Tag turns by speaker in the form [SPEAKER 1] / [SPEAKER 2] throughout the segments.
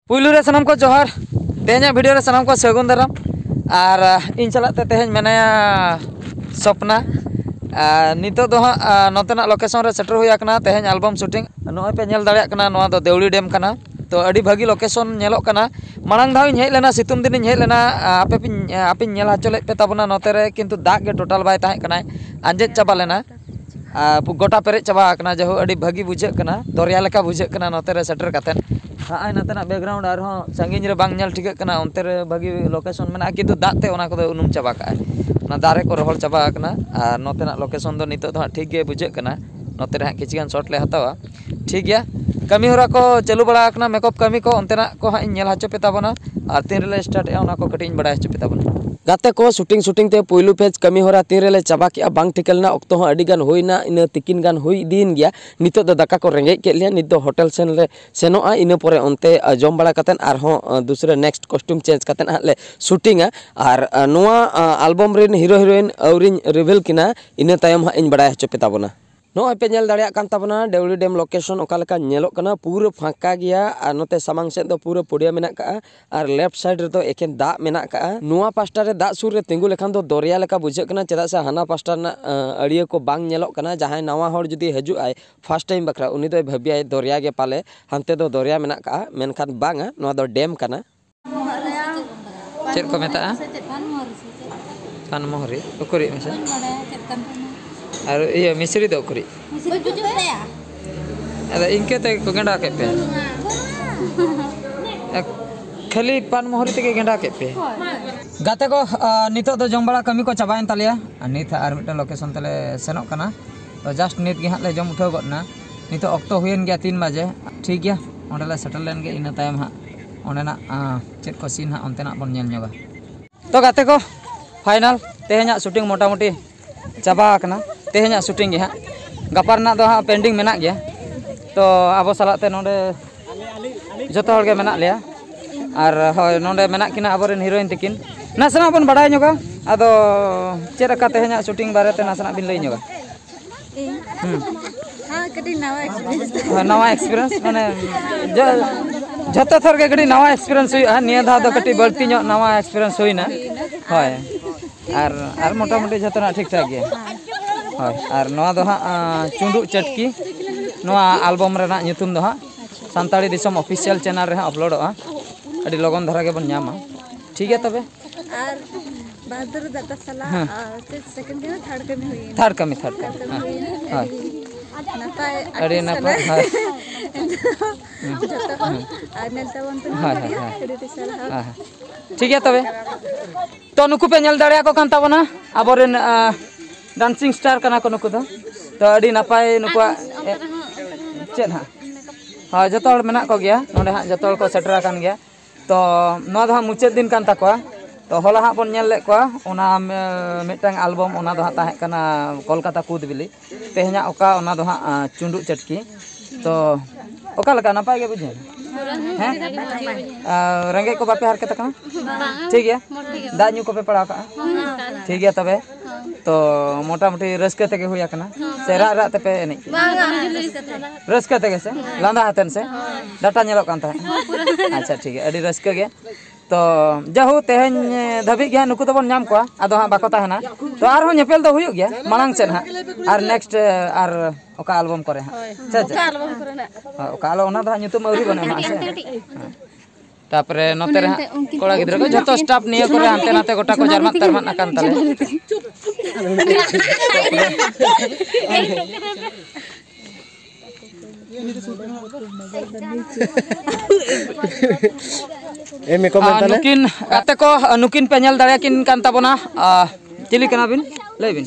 [SPEAKER 1] पुलू रे सनम को जोहार तेहना वीडियो रे सनम को सगुन दाराम और इन चलाते तेहन मेनाया सपना नितो दो नोतेना लोकेशन रे सेटर हुई आकना तेहन एल्बम शूटिंग नोय पे नेल दाड़िया कना नोआ दो देवली डैम कना तो अड़ी भागी लोकेशन नेलोक कना मांग धाव हेज लेना सितुंग दिन हेज लेना आपे नेल हचोले पे ताबना नोते रे किंतु दाग के टोटल बाय ताहे कना आंजेद चाबा लेना गोटा पेरे चाबा आकना जहो अड़ी भागी बुझे कना दरिया लेका बुझे कना नोते रे सेटर कातेन हाँ नतना बैकग्राउंड और संगीन रे बांग नेल ठीक कना उनते रे भागी लोकेशन मेना किंतु दाते ओना को उनुम चाबा का ना दारे को रोहल चाबा कना और नोतेना लोकेशन दो नितो दो ठीक गे बुझे कना नोते रे किछगान शॉट ले हतावा ठीक गया कमी होरा को चालू बड़ा कना मेकअप कमी को अंतेना को हाँ नेल हचो पे ताबना और तीन रे स्टार्ट ए ओना को कटिंग बड़ा हचो पे ताबना
[SPEAKER 2] गाते को शूटिंग ते पुलू फेज कमी होरा तीन रे चाबा के बांग ठिकलना ऑक्तो हो अडिगान होइना इन तिकिन गान होई दिन गया नितो दो दाका को रेंगे के लिया नित दो होटल सेन ले सेनोआ इन परे ओनते जम बड़ा कतन आर हो दूसरे नेक्स्ट कॉस्ट्यूम चेंज कतन हाले शूटिंगा और नोआ एल्बम रेन हीरो हीरोइन औरिन रिवील किना इन तायम इन बड़ा हचो पे ताबना नोय पे नेल दाड़िया कान ताबना देवली डैम लोकेशन ओका लेका नेलोक कना पूरा फांका गया और नोते सामांग सेद दो पूरा पुडिया मेना का और लेफ्ट साइड रे दो एकेन दा मेना का नोआ पास्टा रे दा सुर रे तिंगु लेखान दो दरिया लेका बुझे कना चेदा से हाना पास्टा ना अड़िया को बांग नेलोक कना जहां नवा हर जुदी हजु आय फर्स्ट टाइम बकरा उनी दो भाबिया दरिया गे पाले हानते दो दरिया मेना का मेनखान बांगा नोआ दो डैम कना
[SPEAKER 1] चेक को मेता पानमोहरी उकुरी मेसे और ये मिश्री दो उकुरी अरे इनके ते को गेंडा के पे खाली पानमोहरी ते गेंडा के पे गाते को नितो दो जम बड़ा कमी को चाबायन तालिया नित आर मिटन लोकेशन तले सेनोक कना तो जस्ट नित गे हाले जम उठाव गदना नितो ऑक्टो हुयन गया 3 बजे ठीक गया ओंडेला settle lane gay in time हा ओंडेना चेक को सीन हा ओंतेना बन नेल नोगा तो गाते को फाइनल तेहना शूटिंग मोटा मोटी चाबा कना तेहना शूटिंग गे हा गपारना दो हा पेंडिंग मेना गया तो अब सालाते नोडे जतो हर गे मेना लिया और होय नोडे मेना किना अबरेन हीरोइन तकिन नासना बन बडाय नोगा आदो चेरका तेहना शूटिंग बारेते नासना बिन लई नोगा
[SPEAKER 3] हां कदी नवा एक्सपीरियंस
[SPEAKER 1] माने जतो थर गे कडी नवा एक्सपीरियंस हुई निया धा दो कटी बळती नो नवा एक्सपीरियंस हुईना होय और मोटा मोटी जतना ठीक ठाक गया होय और नवा दो हा चुंडू चटकी नवा एल्बम रेना ᱧᱩᱛᱩᱢ दो हा सानताड़ी दिसम ऑफिशियल चैनल रे अपलोडोगा अडी लगन धरा गे बन ᱧᱟᱢᱟ ठीक है तबे
[SPEAKER 3] और बहादुर दादा सला सेकंड के थर्ड कमी हुई
[SPEAKER 1] थर्ड कमी हां
[SPEAKER 3] नपाय
[SPEAKER 1] अडी नपाय हां
[SPEAKER 3] जतो और नेलता बन तो हां
[SPEAKER 1] ठीक है तबे तो नुकु पे नेल दाड़िया को कान ताबना अबरेन डांसिंग स्टार कना को नुकु तो अडी नपाय नुकुआ चेद हाँ जो मेना को गया नोडे हाँ जो को सेटरा कान गया तो नोआ दो हाँ मुचाद दिन कान ताकोआ तो होला हाँ बन नेल ले कोआ ओना मिटांग एल्बम ओना दो हाँ ताहे कना कोलकाता कूद बिली तेहना ओका ओना दो हाँ चुंडू चटकी तो ओका लगा नपाय गे बुझे हैं रंगे को बापे हरकत कना ठीक है दा न्यू को पे पड़ा का ठीक है तबे तो मोटा मोटी रस्के तके हुया कना सेरा रा तपे एने रस्के तके से लांदा हातन से डाटा नेलो कान ता अच्छा ठीक है अडी रस्के गे तो जहु तेहन धबी गया नुकु तबन नाम को आदो हा बाको ताहना तो आर हो नेपेल दो हुयो गया मांग सेन हा और नेक्स्ट आर ओका एल्बम करे हा ओका एल्बम करे ना ओका लो ओना दा ᱧᱩᱛᱩᱢ औरी बने मा से तापरे नोते रे कोड़ा गिद्रा को जतो स्टाफ निया करे हानते नाते गोटा को जर्मन तरमन आकान ताले
[SPEAKER 2] ए मे कमेंट ताले
[SPEAKER 1] नुकिन आते को नुकिन पे नेल दाड़िया किन कान ताबना चिली कना बिन लई बिन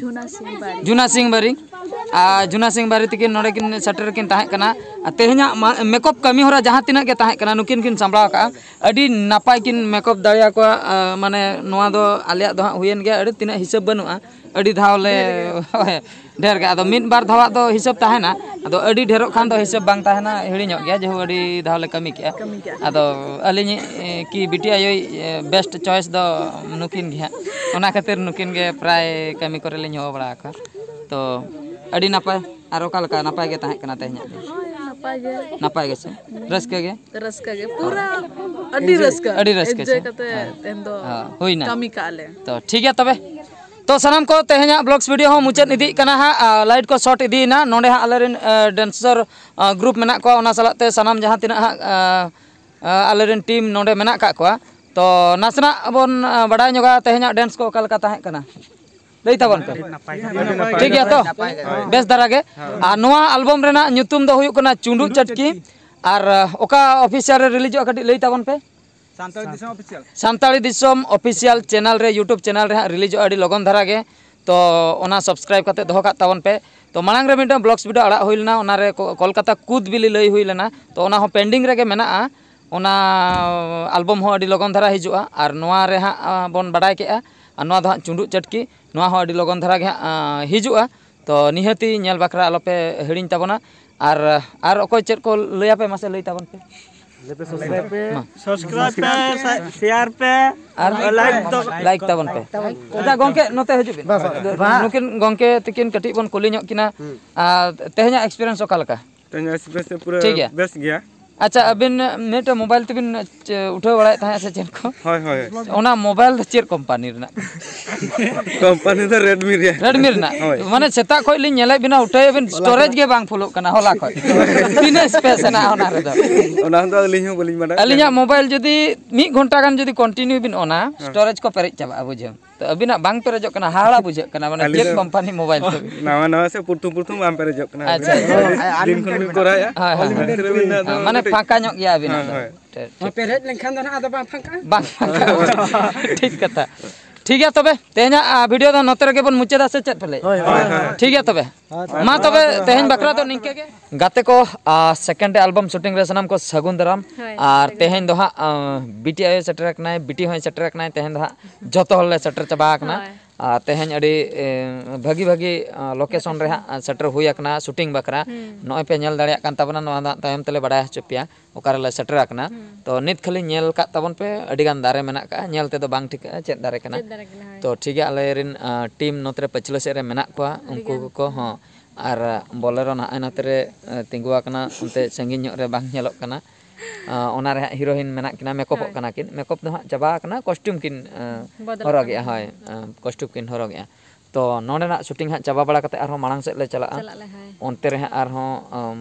[SPEAKER 1] जुना सिंह बारी तकिन नोडे किन सेटर किन ताहे कना तेहना मेकअप कमी होरा जहां तिना के ताहे कना नुकिन किन संभळाव का अडी नापाय किन मेकअप दाड़िया को माने नोआ दो आलिया दो हुयन गया अडी तिना हिसाब बनुआ अडी धावले ढेर गया आदो मिन बार धावा दो हिसाब ताहेना आदो अडी ढेरो खान दो हिसाब बांग ताहेना हिड़िñो गया जेहु अडी धावले कमी के आदो अलिनी की बिटिया योई बेस्ट चॉइस दो नुकिन गया ओना खातिर नुकिन गे प्राय कमी करे लिñ हो बड़ा का तो अडी नापाय आर ओका लका नापाय गे ताहे कना तेहना नापाय गे से रस्के गे
[SPEAKER 3] रस्का गे पूरा अडी रस्का
[SPEAKER 1] से
[SPEAKER 3] कते तेन दो
[SPEAKER 1] होइना
[SPEAKER 3] कमी काले
[SPEAKER 1] तो ठीक है तबे तो सानाम को तेहेना ब्लॉग्स वीडियो हो मुचाद इदी कना हा लाइट को शॉट इदीना नोंडे हा आलेरेन डांसर ग्रुप मेना को ओना सालाते सानाम जहां तिना हा आलेरेन टीम नोंडे मेना का को तो नासना बन बडाय ñoga तेहेना डांस को ओका लका ताहे कना लई ताबन पे ठीक है तो बेस दारागे आ नोआ एल्बम रेना nyutum दो हुयु कना चुंडू चटकी और ओका ऑफिशियल रे रिलीज कटी लई ताबन पे सान्ताली दिसम ऑफिशियल चैनल रे यूट्यूब चैनल रे रिलीज अड़ी लगन धारा गे तो ओना सब्सक्राइब करते दोहो का ताबन पे तो मांग रे मिटा ब्लॉग्स वीडियो अड़ा हुई लेना ओना रे कोलकाता कूद बिली लई हुई लेना तो ओना हो पेंडिंग रे गे मेना ओना एल्बम हो अड़ी लगन धारा हिजुआ और नोआ रे हा बन बडाय केआ और नोआ दो चुंडू चटकी नोआ हो अड़ी लगन धारा गे हिजुआ तो निहती नेल बकरा आलोपे हिड़िन ताबना और ओको चेक को लया पे मासे लई ताबन पे
[SPEAKER 4] सब्सक्राइब पे शेयर पे और
[SPEAKER 1] लाइक ताबन पे अच्छा गोंके नोते हजु बिन नुकिन गोंके तिकिन कटी बन कुली ᱧᱚᱜ किना तेहेना एक्सपीरियंस ओका लका
[SPEAKER 4] तेहेना एक्सपीरियंस पूरा
[SPEAKER 1] ठीक है
[SPEAKER 4] बेस्ट गया
[SPEAKER 1] अच्छा अबिन नेट मोबाइल तेबिन उठाव बड़ाय ताहे से चेन को
[SPEAKER 4] होय होय
[SPEAKER 1] ओना मोबाइल द चेर कंपनी रना
[SPEAKER 4] कंपनी द रेडमी
[SPEAKER 1] रना माने सेता खोय लिन नेले बिना उठाय बिन स्टोरेज गे बांग फुलोक कना होला खोय तीन स्पेस ना ओना रे दो
[SPEAKER 4] ओना दो अलिन हो बलिन माडा
[SPEAKER 1] अलिना मोबाइल जदी 1 घंटा गान जदी कंटिन्यू बिन ओना स्टोरेज को पेरेज चाबा बुझे तो अबिना बांग पेरेजो कना हाड़ा बुझे कना माने चेर कंपनी मोबाइल तो
[SPEAKER 4] नवा नवा से पुरतुम बांग पेरेजो कना
[SPEAKER 1] अच्छा
[SPEAKER 4] दिन खन बिन कराया
[SPEAKER 1] माने फाका ᱧᱚᱜ ᱜᱮᱭᱟ ᱟᱵᱤᱱ ᱫᱚ
[SPEAKER 5] पेरेज लेनखान दो ना आदो बांग फांका
[SPEAKER 1] बांग ठीक कथा ठीक है तबे तेहेना वीडियो दो नोते रगे बन मुचेदा से चेत पले ठीक है तबे मा तबे तेहेन बकरा दो निंके गे गाते को सेकंड एल्बम शूटिंग रे सनाम को सगुन दराम और तेहेन दो हा बीटी आयो सेटर कनाय बीटी होय सेटर कनाय तेहेन दो हा जतो हल्ले सेटर चबा कना तेहेन अड़ी भागी भागी लोकेशन रे हा सेटर हुई कना शूटिंग बकरा नय पे नेल दाड़िया कान ताबना नवा तायम तले बडाय हचपिया ओकारे ले सेटर कना तो नित खाली नेल का ताबन पे अड़ी गान दारे मेना का नेल ते दो बांग ठीक चेत दारे कना तो ठीक है आले रिन टीम नोतरे पछले से रे मेना को उनको को हो और बोलेरो ना नोतरे तिंगुआ कना उनते संगिन ᱧᱚᱜ रे बांग नेलोक कना ओना रे हीरोइन मेना किना मेकअप कना किन मेकअप दो चाबा कना कॉस्ट्यूम किन हरगे हाय कॉस्ट्यूम किन हरगे तो नोडेना शूटिंग हा चाबा बड़ा कते आरो मांग से ले चला ओनते रे आरो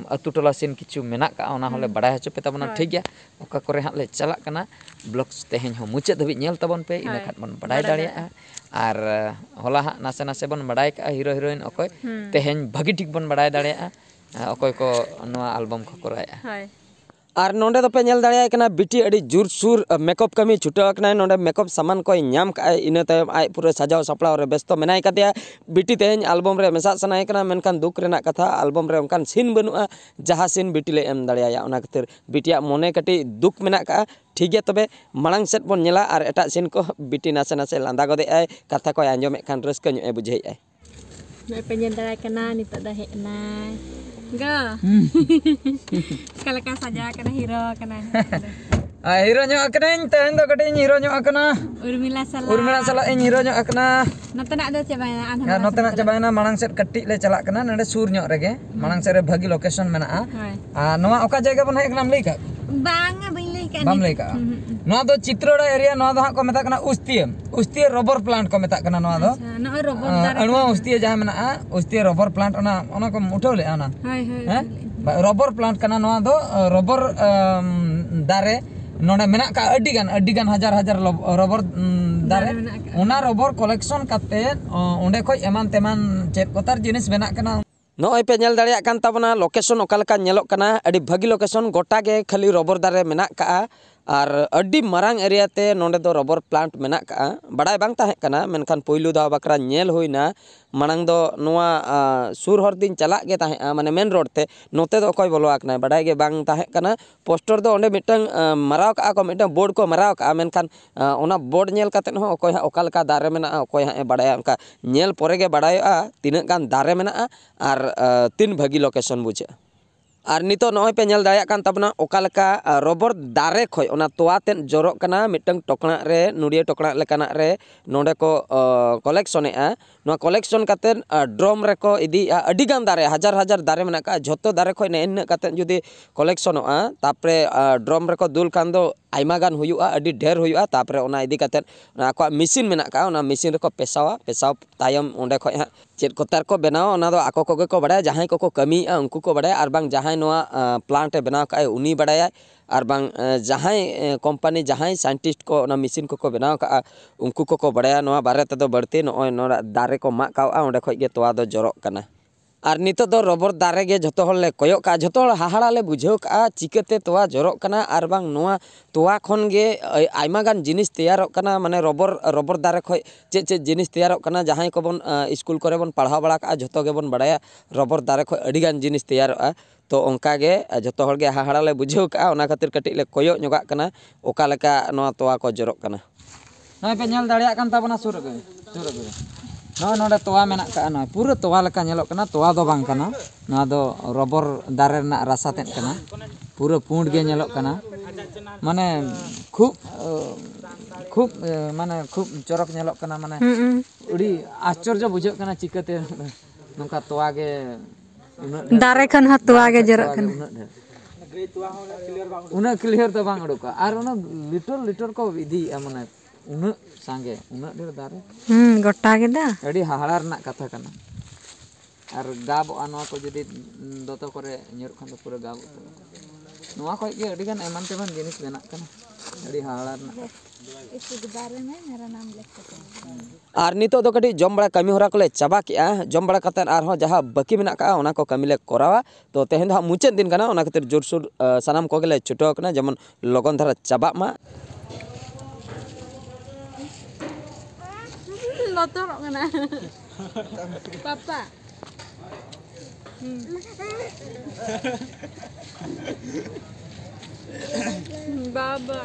[SPEAKER 1] अतु टोला सीन किछु मेना का ओना होले बड़ा हचो पे तबना ठीक गया ओका करे हा ले चला कना ब्लॉग्स तेहेन हो मुचे धबि नेल तबन पे इना खात बन बडाय दाड़िया और होला हा नासे नासे बन बडाय का हीरो हीरोइन ओकोय तेहेन भागी ठीक बन बडाय दाड़िया ओकोय को नोआ एल्बम को कराया हाय
[SPEAKER 2] और नोंडे दोपे नेल दाड़िया कना बीटी अड़ी जोर सुर मेकअप कमी छुटा कना नोंडे मेकअप सामान को नाम का इना तायम आय पूरा सजाव सपड़ाव रे व्यस्त मेनाय कतिया बीटी तेहेन एल्बम रे मेसा सनाय कना मेनकान दुख रेना कथा एल्बम रे उनकान सीन बनुआ जहां सीन बीटी ले एम दाड़िया ओना खातिर बीटिया मोने कटी दुख मेना का ठीक है तबे मांग सेट बन नेला और एटा सीन को बीटी नासे नासे लांदा गदे आय कथा को आंजोमे खान रस्क ᱧᱚᱜ ए बुझे आय
[SPEAKER 3] मैं पेंजन दाय कना नित दा हेना गा कलका सजा कना हीरो कना
[SPEAKER 1] हीरो ᱧᱚᱜ कनाኝ तेहेन दो कटी हीरो ᱧᱚᱜ कना उर्मिला साला इन हीरो ᱧᱚᱜ कना
[SPEAKER 3] नतना दो चबायना
[SPEAKER 1] नतना चबायना मांग सेट कट्टी ले चला कना नडे सूर ᱧᱚᱜ रेगे मांग सेट रे भागी लोकेशन मेना नोआ ओका जगह बन हे कनाम लई का
[SPEAKER 3] बांगा बइन लई का
[SPEAKER 1] बाम लई का नोआ दो चित्रोड़ा एरिया नोआ दो हा को मेता कना उस्तिय रबर प्लांट को मेता कना नोआ दो
[SPEAKER 3] नोआ रबर
[SPEAKER 1] अणुआ उस्तिय जहां मेना उस्तिय रबर प्लांट ओना को उठाव ले आना रबर प्लांट कना नोआ दो रबर दारे नोडे मेना का अडिगान हजार हजार रबर दारे ओना रबर कलेक्शन काते ओंडे खोय एमान तेमान चेत कोतार जिनिस बेना कना
[SPEAKER 2] नॉय पे नेल दाड़िया कान ताबना लोकेशन ओकालका नेलोक कना अड़ी भागी लोकेशन गोटा गे खाली रबर दारे मेना का और अड्डी मारांग एरिया ते नोंडे दो रबर प्लांट मेना का बड़ाय बांग ताहे कना मेनखान पोइलु दा बकरा नेल होइना मांग दो नोआ सुर हर दिन चला गे ताहे माने मेन रोड ते नोते दो कोई बोलवा कना बड़ाय गे बांग ताहे कना पोस्टर दो ओंडे मिटंग मराव का को मिटंग बोर्ड को मराव का मेनखान ओना बोर्ड नेल काते हो कोय हा ओकालका दारे मेना कोय हा बड़ाय उनका नेल पोरे गे बड़ायआ तिना गान दारे मेना और तीन भागी लोकेशन बुझे और नितो नॉय पे नेल दाया कान तबना ओकालका रबर दारे खोय ओना तोवा तेन जोरक कना मिटंग टोकना रे नुडिया टोकना लेकाना रे नोडे को कलेक्शने आ नो कलेक्शन कातेन ड्रम रे को इदी अडी गान दारे हजार हजार दारे मेना का झोतो दारे खोय ने इन कातेन जुदी कलेक्शनोआ तापरे ड्रम रे को दुल खान दो आइमा गान हुयुआ अडी ढेर हुयुआ तापरे ओना इदी कातेन आको मशीन मेना का ओना मशीन रे को पेसाव तायम ओंडे खोय हा चेद कोतार को बनाओ ओना दो आको कोगे को बड़ाय जहां को कमी उनको को बड़ाय आर बांग जहां नोआ प्लांट ए बनाव का उनी बड़ाय आर बांग जहां कंपनी जहां साइंटिस्ट को ओना मशीन को बनाव का उनको को बड़ाय नोआ बारे ते दो बढ़ती नोय नोरा दारे को मा का ओंडे खोय गे तोवा दो जरक कना और नितो दो रबर दारे गे जतो हल ले कोयक का जतो हाहाड़ा ले बुझाव का चिकते तोवा जरक कना आर बांग नोआ तोवा खन गे आइमा गान जिनिस तैयारक कना माने रबर दारे खोय चे जिनिस तैयारक कना जहां को बन स्कूल करे बन पढ़ाव बड़ा का जतो गे बन बड़ाया रबर दारे खोय अडी गान जिनिस तैयारक तो ओंका गे जतो हल गे हाहाड़ा ले बुझाव का ओना खातिर कटि ले कोयक ñoगा कना ओका लेका नोआ तोवा को जरक कना
[SPEAKER 1] नय पे नेल दाड़िया कान ताबना सुर गे नय नोडे तोवा मेना का नय पूरा तोवा लेका नेलोक कना तोवा दो बांग कना ना दो रबर दारे ना रासा तेन कना पूरा पुंड गे नेलोक कना माने खूब माने खूब चरक नेलोक कना माने उडी आश्चर्य बुझाव कना चिकते नोका तोवा गे
[SPEAKER 3] दारे खन हा तोवा गे जरक कना
[SPEAKER 1] उना क्लियर तो बांग उडुका आर उना लिटर को इदी माने उना सांगे उना ढेर दारे
[SPEAKER 3] गोटा गे दा
[SPEAKER 1] अड़ी हाहाड़ा रना कथा कना और गाब नोआ को जदि दोतो करे ᱧᱩᱨ खान तो पूरा गाब नोआ को गे अड़ी गान एमान तेमान जिनिस बेना कना अड़ी हाहाड़ा रना
[SPEAKER 3] इस बारे में मेरा नाम लिख
[SPEAKER 2] और नितो दो कटी जम बड़ा कमी होरा कोले चाबा किया जम बड़ा कतन आर हो जहां बाकी मेना का ओना को कमी ले करावा तो तेहन दा मुचेद दिन कना ओना खातिर जोरसुर सनाम को गेले छुटो कना जेमन लगन धारा चाबा मा
[SPEAKER 3] लोतर कना पापा बाबा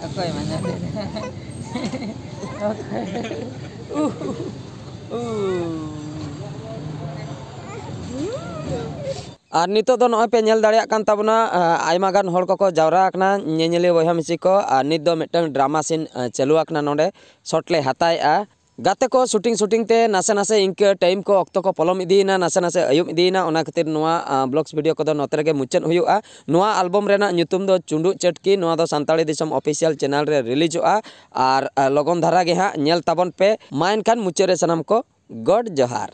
[SPEAKER 1] अकोय माने
[SPEAKER 2] और नितो दो नय पे नेल दाड़िया कान ताबना आइमा गान हर को जावरा कना नेनेले बयहा मिसी को और नित दो मिटंग ड्रामा सीन चालू आकना नोडे शॉट ले हतायआ गाते को शूटिंग ते नासे नासे इंक टाइम को ऑक्तो को पलम इदीना नासे नासे अयुम इदीना ओना खातिर नोआ ब्लॉग्स वीडियो को नोते गे मुचन हुयुआ नोआ एल्बम रेना ᱧᱩᱛᱩᱢ दो चुंडू चटकी नोआ दो सान्ताड़ी दिसम ऑफिशियल चैनल रे रिलीजोआ और लगन धारा गे हा नेल ताबन पे मा एनखान मुचे रे सनाम को गॉड जोहार।